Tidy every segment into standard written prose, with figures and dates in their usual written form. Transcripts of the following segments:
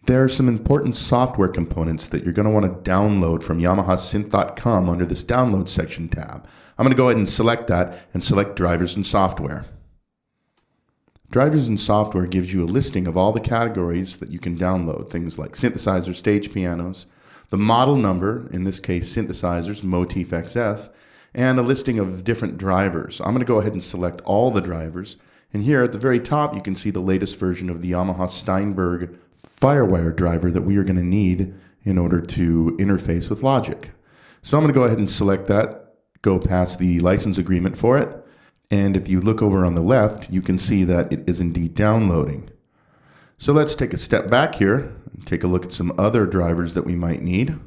There are some important software components that you're going to want to download from YamahaSynth.com under this Download section tab. I'm going to go ahead and select that and select Drivers and Software. Drivers and Software gives you a listing of all the categories that you can download, things like synthesizers, stage pianos, the model number, in this case synthesizers, Motif XF, and a listing of different drivers. I'm going to go ahead and select all the drivers, and here at the very top you can see the latest version of the Yamaha Steinberg Firewire driver that we are going to need in order to interface with Logic. So I'm going to go ahead and select that, go past the license agreement for it, and if you look over on the left, you can see that it is indeed downloading. So let's take a step back here and take a look at some other drivers that we might need.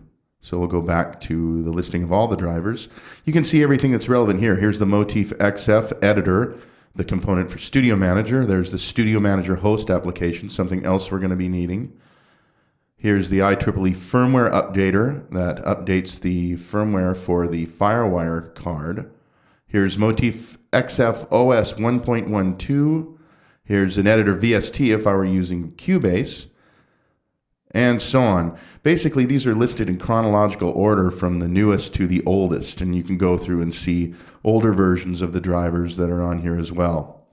So we'll go back to the listing of all the drivers. You can see everything that's relevant here. Here's the Motif XF editor, the component for Studio Manager. There's the Studio Manager host application, something else we're going to be needing. Here's the IEEE firmware updater that updates the firmware for the Firewire card. Here's Motif XF OS 1.12. Here's an editor VST if I were using Cubase, and so on. Basically, these are listed in chronological order from the newest to the oldest, and you can go through and see older versions of the drivers that are on here as well.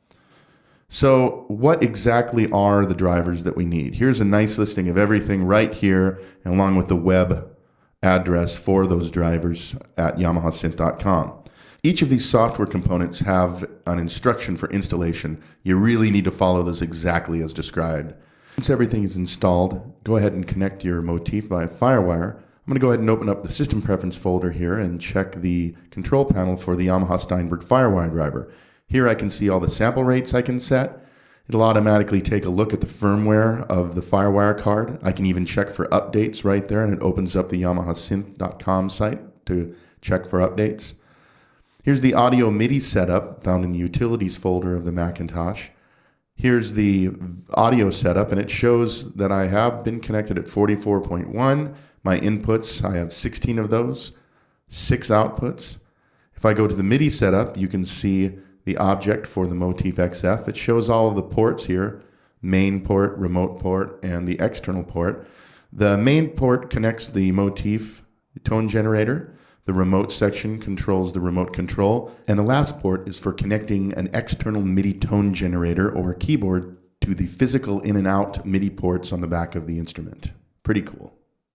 So what exactly are the drivers that we need? Here's a nice listing of everything right here, along with the web address for those drivers at YamahaSynth.com. Each of these software components have an instruction for installation. You really need to follow those exactly as described. Once everything is installed, go ahead and connect your Motif via Firewire. I'm going to go ahead and open up the System Preference folder here and check the control panel for the Yamaha Steinberg Firewire driver. Here I can see all the sample rates I can set. It'll automatically take a look at the firmware of the Firewire card. I can even check for updates right there, and it opens up the YamahaSynth.com site to check for updates. Here's the audio MIDI setup found in the Utilities folder of the Macintosh. Here's the audio setup, and it shows that I have been connected at 44.1. My inputs, I have 16 of those, 6 outputs. If I go to the MIDI setup, you can see the object for the Motif XF. It shows all of the ports here, main port, remote port, and the external port. The main port connects the Motif tone generator. The remote section controls the remote control, and the last port is for connecting an external MIDI tone generator or keyboard to the physical in and out MIDI ports on the back of the instrument. Pretty cool.